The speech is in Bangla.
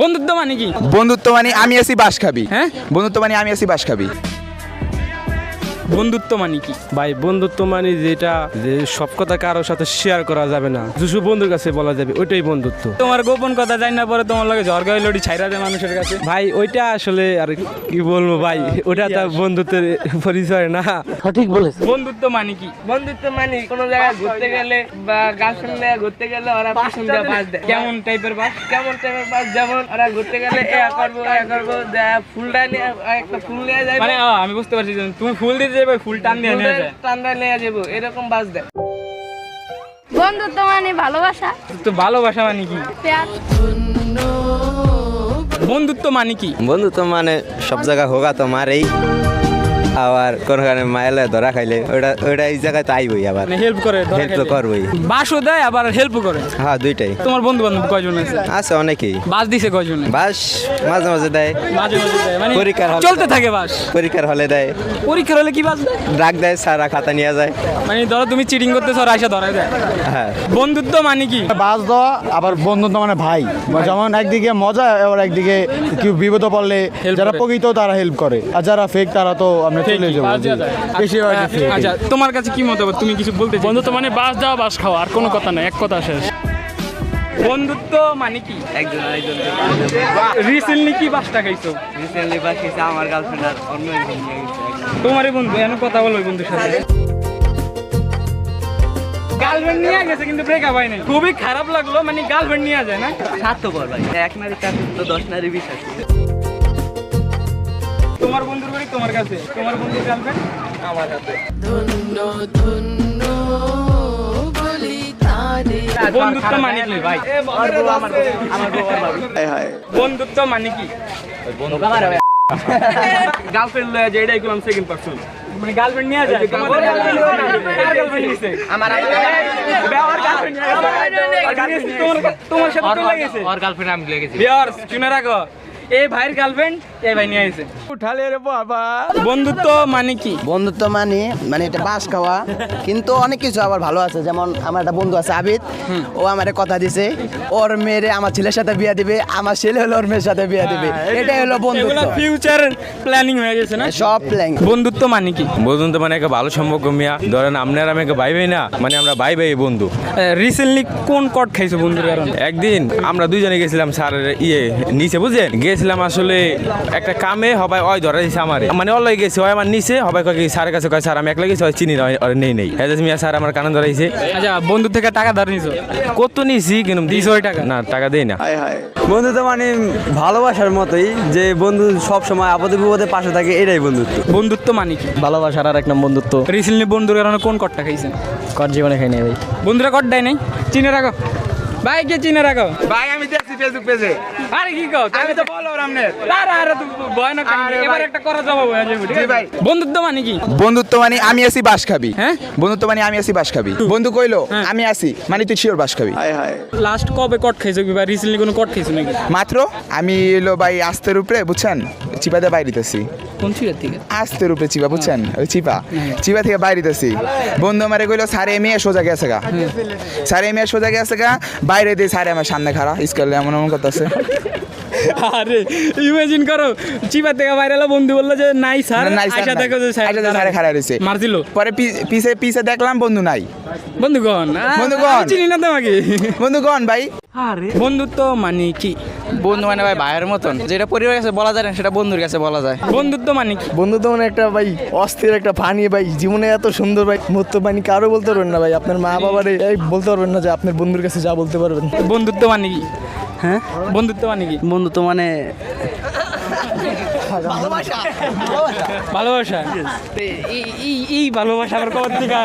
বন্ধুত্ব মানে কি? বন্ধুত্ব মানে আমি আছি বাস খাবি। হ্যাঁ, বন্ধুত্ব মানে আমি আছি বাস খাবি। বন্ধুত্ব মানে কি? ভাই বন্ধুত্ব মানে যেটা যে সব কথা কারোর সাথে শেয়ার করা যাবে না, শুধু বন্ধুর কাছে বলা যাবে, ওইটাই বন্ধুত্ব। তোমার গোপন কথা জানি না পরে তোমার লাগে ঝড় গায়ে লড়ি ছাইরা দেয় মানুষের কাছে। ভাই ওইটা আসলে আর কি বলবো ভাই, ওটা তো বন্ধুত্বের পরিচয় না। বন্ধুত্ব মানে কি? বন্ধুত্ব মানে কোনো জায়গায় ঘুরতে গেলে বা গার্লফ্রেন্ড নিয়ে ঘুরতে গেলে ওরা পাশন দিয়ে বাস দেয়। কেমন টাইপের বাস? কেমন টাইপের বাস? যেমন ওরা ঘুরতে গেলে এ করবো ফুলটা নিয়ে একটা ফুল নিয়ে যাবে, মানে আমি বুঝতে পারছি যে তুমি ফুল দিতে যাবে, ফুল টান দিয়ে নিয়ে যায়। টান্ডা নিয়ে যাবো, এরকম বাস দেয়। বন্ধুত্ব মানে ভালোবাসা, তো ভালোবাসা মানে কি? প্যার। বন্ধুত্ব মানে কি? বন্ধুত্ব মানে সব জায়গা হোগা তোমার এই আবার কোনখানে মাইলে ধরা খাইলে ওটা এই জায়গায় তো আইবই, আবার মানে হেল্প করে, হেল্প তো করবই। বাসও দেয় আবার হেল্প করে। হ্যাঁ দুইটাই তোমার বন্ধু বান্ধব কয়জন আছে? আছে অনেকেই। বাস দিছে কয়জন? বাস মাঝে মাঝে দেয়, মাঝে মাঝে দেয়, মানে পরীক্ষার হলে চলতে থাকে বাস। পরীক্ষার হলে দেয়, পরীক্ষার হলে কি বাস দেয়? ডাক দেয়, সারা খাতা নিয়ে যায়। মানে ধরো তুমি চিটিং করতেছো আর আইসা ধরায় দেয়। হ্যাঁ বন্ধুত্ব মানে কি? বাস দেওয়া, আবার বন্ধুত্ব মানে ভাই, যেমন একদিকে মজা আবার একদিকে কেউ বিপদে পড়লে যারা প্রকৃত তারা হেল্প করে, আর যারা ফেক তারা তো আমরা চলে যাবো। বাস দেওয়া যায়। বেশিরভাগই fake। আচ্ছা, তোমার কাছে কি মতামত? তুমি কিছু বলতে চাও? বন্ধুত্ব মানে বাস দেওয়া বাস খাওয়া, আর কোনো কথা নাই, এক কথা শেষ। বন্ধুত্ব মানে কি? একজন আরেকজন রিসেন্টলি কি বাসটা খাইছো? রিসেন্টলি বাস খেয়েছে আমার গার্লফ্রেন্ড আর অন্য একজন নিয়ে গেছে। তোমারই বন্ধু, এখন কথা বলো ওই বন্ধুর সাথে। গার্লফ্রেন্ড নিয়ে গেছে কিন্তু ব্রেকআপ হয় নাই, খুবই খারাপ লাগলো। মানে গার্লফ্রেন্ড নিয়ে যায় না? স্বার্থপর ভাই, এক নারী তার তো 10 নারী বিশ্বাস। তোমার বন্ধুর বাড়ি তোমার কাছে, তোমার বন্ধুর গার্লফ্রেন্ড আমার কাছে। বন্ধুত্ব মানে কি ভাই? বন্ধুত্ব মানে কি? গার্লফ্রেন্ড লয়ে যায়, এটাই করলাম সেকেন্ড পারসন। মানে গার্লফ্রেন্ড নিয়ে যায়, তোমার গার্লফ্রেন্ড নিছে, আমার গার্লফ্রেন্ড তোমার সাথে চলে গেছে, ওর গার্লফ্রেন্ড আমি লেগেছি। ভিউয়ার্স শুনে রাখো, এই ভাইয়ের গার্লফ্রেন্ড এই ভাই নিয়ে আইছে। উঠালে রে বাবা। বন্ধুত্ব মানে কি? বন্ধুত্ব মানে এটা বাস খাওয়া, কিন্তু অনেক কিছু আবার ভালো আছে। যেমন আমার একটা বন্ধু আছে আবিদ, ও আমারে কথা দিছে ওর মেয়েরে আমার ছেলের সাথে বিয়ে দিবে, আমার ছেলে হলো ওর মেয়ের সাথে বিয়ে দিবে। এটাই হলো বন্ধুত্ব, এগুলো ফিউচার প্ল্যানিং হয়ে গেছে না? সব প্ল্যান। বন্ধুত্ব মানে কি? বন্ধুত্ব মানে একটা ভালো সম্পর্ক মিয়া, ধরেন আপনার আমি একটা ভাই ভাই না, মানে আমরা ভাই ভাই বন্ধু। রিসেন্টলি কোন কট খাইছো বন্ধুর কারণে? একদিন আমরা দুইজনে গেছিলাম স্যারের নিচে, বুঝলেন, গেছিলাম আসলে একটা কামে, হবাই ওই ধরা দিয়েছে আমার, মানে অল্লাই গেছে ওই আমার নিচে, হবাই কয় স্যারের কাছে কয় স্যার আমি একলা গেছি, ওই চিনি না, ওর নেই মিয়া স্যার আমার কানে ধরাইছে। আচ্ছা, বন্ধু থেকে টাকা ধার নিছো? কত নিছি কিন্তু দিছো ওই টাকা? না, টাকা দেই না। বন্ধুত্ব মানে ভালোবাসার মতোই, যে বন্ধু সব সময় আপদে বিপদে পাশে থাকে, এটাই বন্ধুত্ব। বন্ধুত্ব মানে কি? ভালোবাসার আর এক নম্বর বন্ধুত্ব। রিসেন্টলি বন্ধুর কারণে কোন কটটা খাইছেন? কর জীবনে খাই নাই ভাই। বন্ধুরা কট দেয় নাই? চিনে রাখো ভাই, কে চিনে রাখো ভাই আমি দেখছি ফেসবুক পেজে। আরে কি কও, আমি তো বলো রামনে আরে তো ভয়ানক কাহিনী। এবার একটা করা জবাব হয়ে যাবে, ঠিক আছে ভাই? বন্ধুত্ব মানে কি? বন্ধুত্ব মানে আমি আছি বাস খাবি। হ্যাঁ, বন্ধুত্ব মানে আমি আছি বাস খাবি। বন্ধু কইলো আমি আছি মানে তুই শিওর বাস খাবি। লাস্ট কবে কট খাইছো কি ভাই? রিসেন্টলি কোনো কট খাইছো নাকি? মাত্র আমি এলো ভাই আস্তের উপরে, বুঝছেন, চিপাতে বাইরিতেছি। কোন ছিড়ার থেকে? আস্তের উপরে চিপা, বুঝছেন, ওই চিপা থেকে বাইরিতেছি। বন্ধু আমারে কইলো সারে মেয়ে সোজা গেছে গা, সারে মেয়ে সোজা গেছে গা, বাইরে দিয়ে সারে আমার সামনে খাড়া স্কুলে এমন এমন করতেছে। আরে ইমাজিন করো, চিপা থেকে বাইরে এলো, বন্ধু বললো যে নাই স্যার, আয়সা দেখো যে সারে খাড়া রয়েছে। মার দিল। পরে পিছে পিছে দেখলাম বন্ধু নাই। বন্ধুগণ, বন্ধুগণ। আমি চিনি না তোমাকে। বন্ধুগণ ভাই। বন্ধুত্ব মানে কি? বন্ধু মানে ভাই ভাইয়ের মতন, যেটা পরিবারের কাছে বলা যায় না সেটা বন্ধুর কাছে বলা যায়। বন্ধুত্ব মানে কি? বন্ধুত্ব মানে একটা ভাই অস্থির একটা পানি ভাই, জীবনে এত সুন্দর ভাই মুহূর্ত পানি কারো বলতে পারবেন না ভাই। আপনার মা বাবারে বলতে পারবেন না যে আপনার বন্ধুর কাছে যা বলতে পারবেন। বন্ধুত্ব মানে কি? হ্যাঁ, বন্ধুত্ব মানে কি? বন্ধুত্ব মানে ভালোবাসা। এই ভালোবাসা আমার কবে থেকে